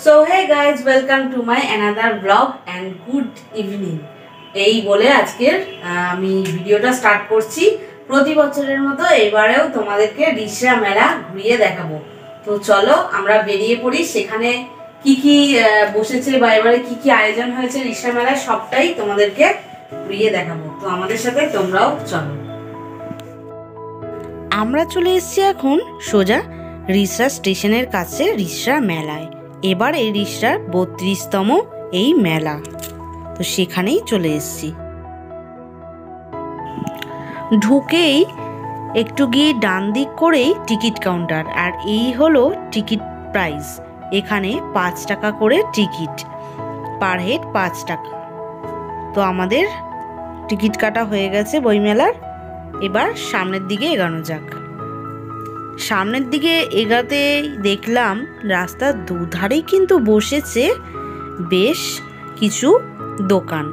So hey guys, welcome to my another vlog and good evening. এই বলে আজকের আমি ভিডিওটা স্টার্ট করছি। প্রতি বছরের মতো এবারেও তোমাদেরকে রিষড়া মেলা ঘুরিয়ে দেখাবো। তো চলো আমরা বেরিয়ে পড়ি। সেখানে কি কি বসেছে বা এবারে কি কি আয়োজন হয়েছে রিষড়া মেলায় সবটাই তোমাদেরকে ঘুরিয়ে দেখাবো। তো আমাদের সাথে তোমরাও চলো। আমরা চলে এসেছি এখন সোজা রিষড়া স্টেশনের কাছে রিষড়া মেলায়। এবার এই রিষড়ার 32তম এই মেলা, তো সেখানেই চলে এসেছি। ঢুকেই একটু গিয়ে ডান দিক করেই টিকিট কাউন্টার, আর এই হলো টিকিট প্রাইস। এখানে 5 টাকা করে টিকিট, পার হেড 5 টাকা। তো আমাদের টিকিট কাটা হয়ে গেছে বইমেলার। এবার সামনের দিকে এগানো যাক। সামনের দিকে এগাতে দেখলাম রাস্তার দুধারেই কিন্তু বসেছে বেশ কিছু দোকান।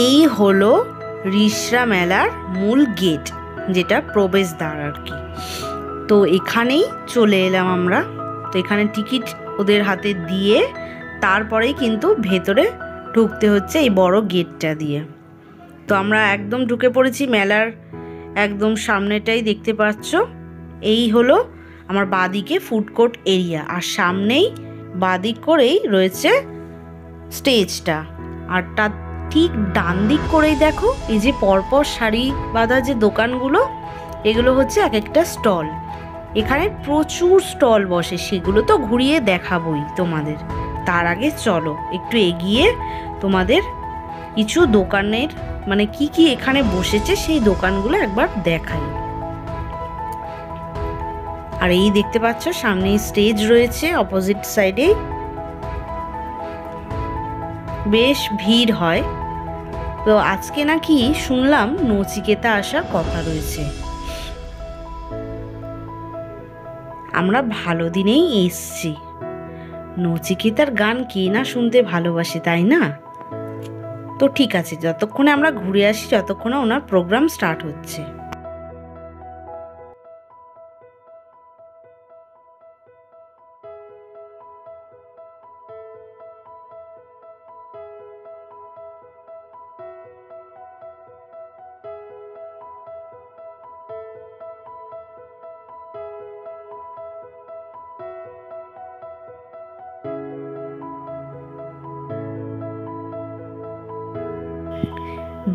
এই হলো রিষড়া মেলার মূল গেট, যেটা প্রবেশদ্বার আর কি। তো এখানেই চলে এলাম আমরা। তো এখানে টিকিট ওদের হাতে দিয়ে তারপরেই কিন্তু ভেতরে ঢুকতে হচ্ছে এই বড় গেটটা দিয়ে। তো আমরা একদম ঢুকে পড়েছি মেলার একদম সামনেটাই দেখতে পাচ্ছ। এই হলো আমার বাঁদিকে ফুড কোর্ট এরিয়া, আর সামনেই বাঁদিক করেই রয়েছে স্টেজটা। আর তার ঠিক ডান দিক করেই দেখো এই যে পরপর সারি বাঁধা যে দোকানগুলো, এগুলো হচ্ছে এক একটা স্টল। এখানে প্রচুর স্টল বসে, সেগুলো তো ঘুরিয়ে দেখাবোই তোমাদের। তার আগে চলো একটু এগিয়ে তোমাদের কিছু দোকানের মানে কি কি এখানে বসেছে সেই দোকানগুলো একবার দেখাই। আর এই দেখতে পাচ্ছ সামনে স্টেজ রয়েছে, অপোজিট সাইডে বেশ ভিড় হয়। তো আজকে নাকি শুনলাম নচিকেতা আসার কথা রয়েছে। আমরা ভালো দিনেই এসছি। নচিকেতার গান কে না শুনতে ভালোবাসে, তাই না? তো ঠিক আছে, যতক্ষণে আমরা ঘুরে আসি, যতক্ষণে ওনার প্রোগ্রাম স্টার্ট হচ্ছে।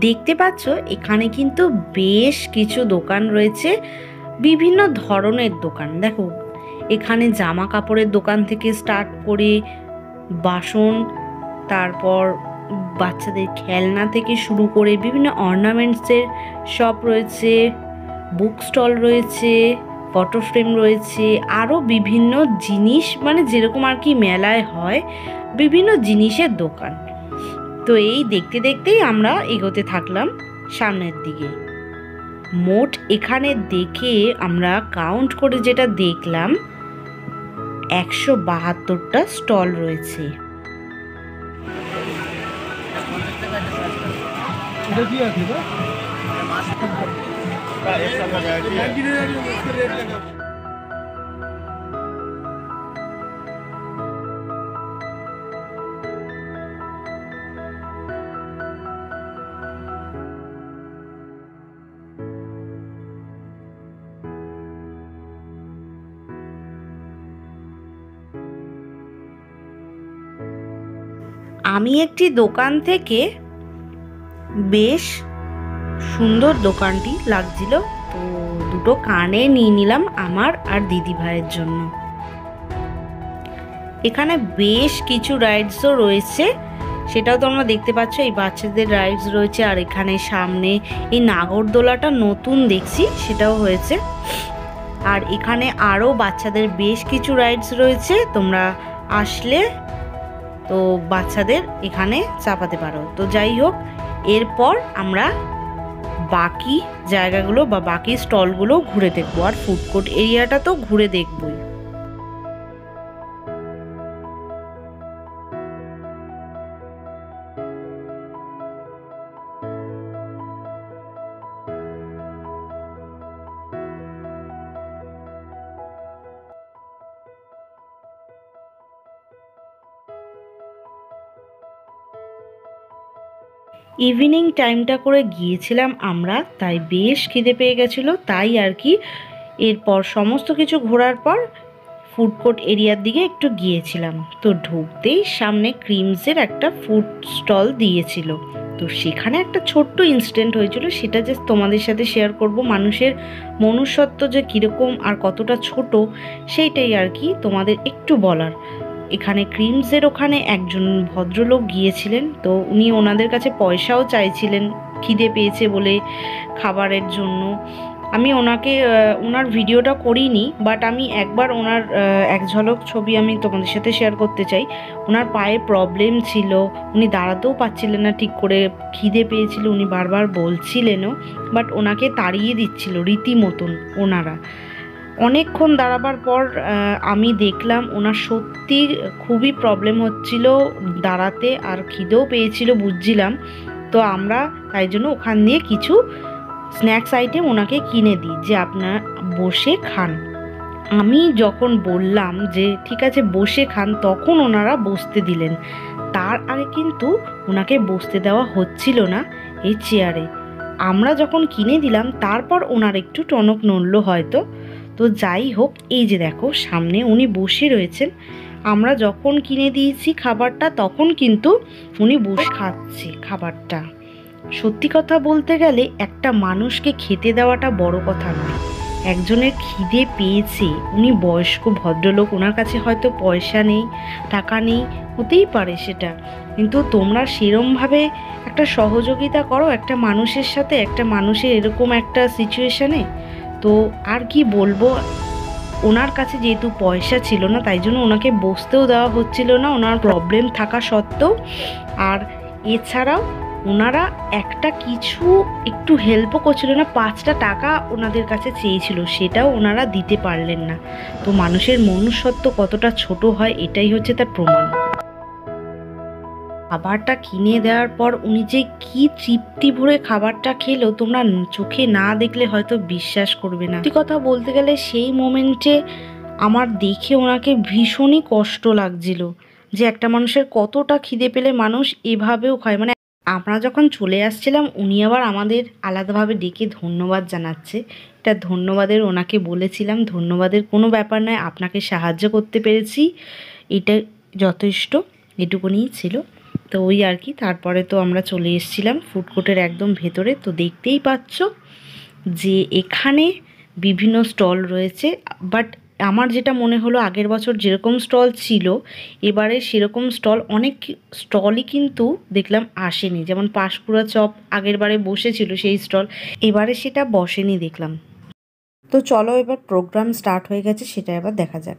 দেখতে পাচ্ছ এখানে কিন্তু বেশ কিছু দোকান রয়েছে, বিভিন্ন ধরনের দোকান। দেখো এখানে জামা কাপড়ের দোকান থেকে স্টার্ট করে বাসন, তারপর বাচ্চাদের খেলনা থেকে শুরু করে বিভিন্ন অর্নামেন্টসের শপ রয়েছে, বুক স্টল রয়েছে, ফটো ফ্রেম রয়েছে, আরও বিভিন্ন জিনিস, মানে যেরকম আর কি মেলায় হয় বিভিন্ন জিনিসের দোকান। তো এই দেখতে দেখতেই আমরা এগোতে থাকলাম সামনের দিকে। মোট এখানে দেখে আমরা কাউন্ট করে যেটা দেখলাম 172টা স্টল রয়েছে। আমি একটি দোকান থেকে বেশ সুন্দর দোকানটি লাগছিল, তো দুটো কানে নিয়ে নিলাম আমার আর দিদি ভাইয়ের জন্য। এখানে বেশ কিছু রাইডসও রয়েছে, সেটাও তোমরা দেখতে পাচ্ছ। এই বাচ্চাদের রাইডস রয়েছে, আর এখানে সামনে এই নাগরদোলাটা নতুন দেখছি, সেটাও হয়েছে। আর এখানে আরও বাচ্চাদের বেশ কিছু রাইডস রয়েছে, তোমরা আসলে তো বাচ্চাদের এখানে চাপাতে পারো। তো যাই হোক, এরপর আমরা বাকি জায়গাগুলো বা বাকি স্টলগুলো ঘুরে দেখবো, আর ফুড কোর্ট এরিয়াটা তো ঘুরে দেখবই। ইভিনিং টাইমটা করে গিয়েছিলাম আমরা, তাই বেশ খিদে পেয়ে গেছিলো, তাই আর কি এরপর সমস্ত কিছু ঘোরার পর ফুড কোর্ট এরিয়ার দিকে একটু গিয়েছিলাম। তো ঢুকতেই সামনে ক্রিমসের একটা ফুড স্টল দিয়েছিল, তো সেখানে একটা ছোট্ট ইনসিডেন্ট হয়েছিল, সেটা জাস্ট তোমাদের সাথে শেয়ার করব। মানুষের মনুষ্যত্ব যে কীরকম আর কতটা ছোট সেইটাই আর কি তোমাদের একটু বলার। এখানে ক্রিমসের ওখানে একজন ভদ্রলোক গিয়েছিলেন, তো উনি ওনাদের কাছে পয়সাও চাইছিলেন খিদে পেয়েছে বলে খাবারের জন্য। আমি ওনার ভিডিওটা করিনি, বাট আমি একবার ওনার এক ঝলক ছবি আমি তোমাদের সাথে শেয়ার করতে চাই। ওনার পায়ে প্রবলেম ছিল, উনি দাঁড়াতেও পারছিলেন না ঠিক করে, খিদে পেয়েছিল উনি বারবার বলছিলেনও, বাট ওনাকে তাড়িয়ে দিচ্ছিল রীতিমতন ওনারা। অনেকক্ষণ দাঁড়াবার পর আমি দেখলাম ওনার সত্যি খুবই প্রবলেম হচ্ছিল দাঁড়াতে, আর খিদেও পেয়েছিল বুঝছিলাম। তো আমরা তাই জন্য ওখান দিয়ে কিছু স্ন্যাক্স আইটেম ওনাকে কিনে দিই যে আপনার বসে খান। আমি যখন বললাম যে ঠিক আছে বসে খান, তখন ওনারা বসতে দিলেন। তার আগে কিন্তু ওনাকে বসতে দেওয়া হচ্ছিল না এই চেয়ারে। আমরা যখন কিনে দিলাম তারপর ওনার একটু টনক নড়ল হয়তো। তো যাই হোক, এই যে দেখো সামনে উনি বসে রয়েছেন। আমরা যখন কিনে দিয়েছি খাবারটা তখন কিন্তু উনি বসে খাচ্ছে খাবারটা। সত্যি কথা বলতে গেলে একটা মানুষকে খেতে দেওয়াটা বড় কথা নয়। একজনের খিদে পেয়েছে, উনি বয়স্ক ভদ্রলোক, ওনার কাছে হয়তো পয়সা নেই, টাকা নেই, হতেই পারে সেটা, কিন্তু তোমরা সেরমভাবে একটা সহযোগিতা করো একটা মানুষের সাথে, একটা মানুষের এরকম একটা সিচুয়েশানে। তো আর কি বলবো, ওনার কাছে যেহেতু পয়সা ছিল না তাই জন্য ওনাকে বসতেও দেওয়া হচ্ছিল না ওনার প্রবলেম থাকা সত্ত্বেও। আর এছাড়াও ওনারা একটা কিছু একটু হেল্পও করছিল না, 5টা টাকা ওনাদের কাছে চেয়েছিল, সেটাও ওনারা দিতে পারলেন না। তো মানুষের মনুষ্যত্ব কতটা ছোট হয় এটাই হচ্ছে তার প্রমাণ। খাবারটা কিনে দেওয়ার পর উনি যে কি তৃপ্তি ভরে খাবারটা খেলো, তোমরা চোখে না দেখলে হয়তো বিশ্বাস করবে না। সত্যি কথা বলতে গেলে সেই মোমেন্টে আমার দেখে ওনাকে ভীষণই কষ্ট লাগছিল যে একটা মানুষের কতটা খিদে পেলে মানুষ এভাবেও খায়। মানে আমরা যখন চলে আসছিলাম উনি আবার আমাদের আলাদাভাবে ডেকে ধন্যবাদ জানাচ্ছে। এটা ধন্যবাদের ওনাকে বলেছিলাম ধন্যবাদের কোনো ব্যাপার নয়, আপনাকে সাহায্য করতে পেরেছি এটা যথেষ্ট, এটুকুনিই ছিল। তো ওই আর কি, তারপরে তো আমরা চলে এসেছিলাম ফুড কোর্টের একদম ভেতরে। তো দেখতেই পাচ্ছ যে এখানে বিভিন্ন স্টল রয়েছে, বাট আমার যেটা মনে হলো আগের বছর যেরকম স্টল ছিল এবারে সেরকম স্টল অনেক স্টলই কিন্তু দেখলাম আসেনি। যেমন পাঁশকুড়া চপ আগের বারে বসেছিল সেই স্টল, এবারে সেটা বসেনি দেখলাম। তো চলো এবার প্রোগ্রাম স্টার্ট হয়ে গেছে, সেটা এবার দেখা যাক।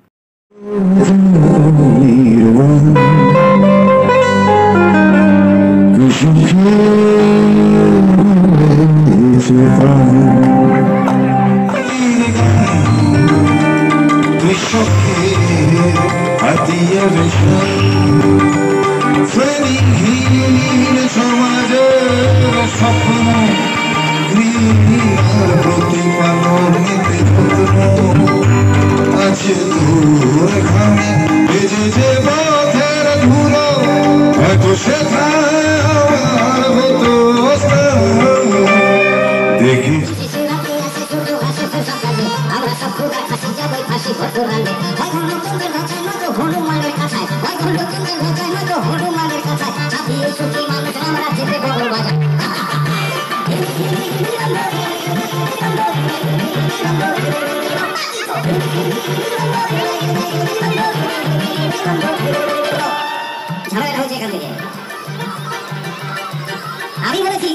আমি বলেছি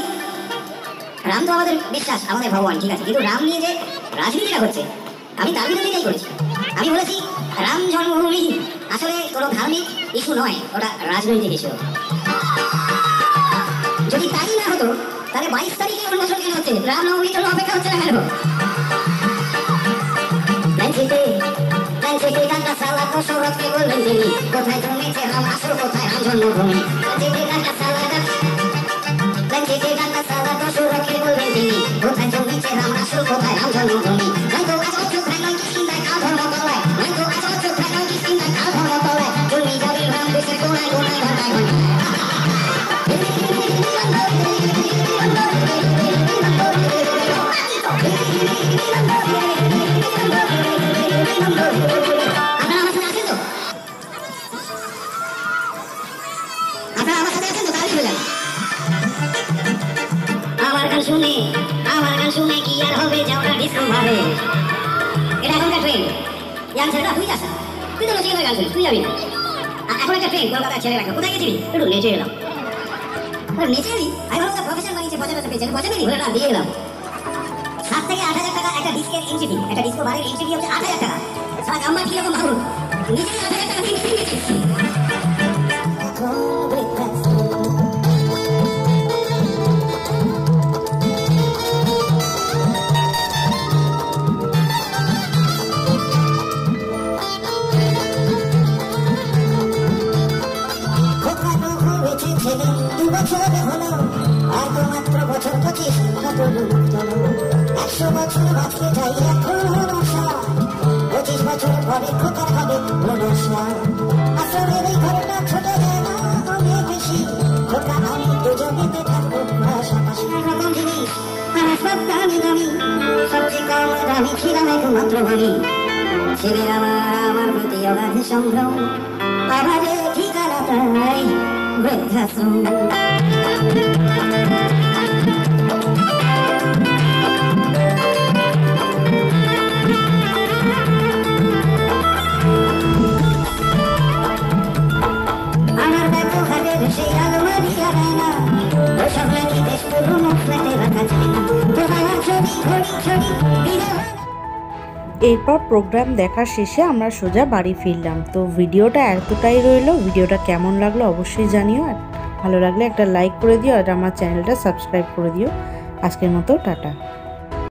রাম তো আমাদের বিশ্বাস, আমাদের ভগবান, ঠিক আছে, কিন্তু রাম নিয়ে যে রাজনীতিটা হচ্ছে আমি তার বিরোধিতাই করেছি। আমি বলেছি রাম জন্মভূমি আসলে কোনো ধার্মিক ইস্যু নয়, ওটা রাজনৈতিক ইস্যু। যদি তাই না হতো তাহলে 22 তারিখে উন্মোচন কেন হচ্ছে, রাম নবমীর জন্য অপেক্ষা হচ্ছে না কেন? কোথায় জন্মেছে রাম, আসল কোথায় রাম জন্মভূমি? কোথায় জন্মেছে রাম, আসল কোথায় রাম জন্মভূমি? জন্মি যাবে রাম দেশে কোনায় কোনায় ঘটায় ঘটায়। আরে এটা এখনকার ট্রেন। ইয়াং ছেলেরা তুই যাস না, তুই তো নচিকেতার গান শুনিস, তুই যাবি না। এখন একটা ট্রেন কলকাতার ছেলেরা, কোথায় গেছিলি? একটু নেচে এলাম। নেচে এলি? আমি ভাবলাম প্রফেশন বানিয়েছে, পয়সা পেয়েছে, পয়সা পেলি বলে না দিয়ে এলাম। 7 থেকে 8,000 টাকা একটা ডিস্কের এন্ট্রি ফি, একটা ডিস্কো বারের এন্ট্রি ফি হচ্ছে 8,000 টাকা। সারা গাম্বার কিরকম ভাবুন, নিজেই 8,000 টাকা দিয়ে কিনেছি। আর তো মাত্র বছর 25, 100 বছর বাঁচতে চাই এখন আশা, 25 বছর পরে খোকার হবে মনসা। আসলের এই ঘরটা ছোট যায় না অনেক বেশি, খোকা আমি দুজনেতে থাকবো পাশাপাশি। রকম জিনিস আমার সব দামি দামি, সবচেয়ে কম দামি ছিলাম একমাত্র আমি। ছেলে আমার প্রতি অগাধ সম্ভ্রম, আমাদের ঠিকানা তাই বৃদ্ধাশ্রম। আমার ব্যবহারের সেই আলমারি আনায় না, ওসব নাকি বেশ পুরনো ফ্ল্যাটে রাখা যায় না। তোমার ছবি ঘড়ি ছড়ি এরপর প্রোগ্রাম দেখা শেষে আমরা সোজা বাড়ি ফিরলাম। তো ভিডিওটা এতটাই রইলো। ভিডিওটা কেমন লাগলো অবশ্যই জানিও, আর ভালো লাগলে একটা লাইক করে দিও, আর আমার চ্যানেলটা সাবস্ক্রাইব করে দিও। আজকের মতো টাটা।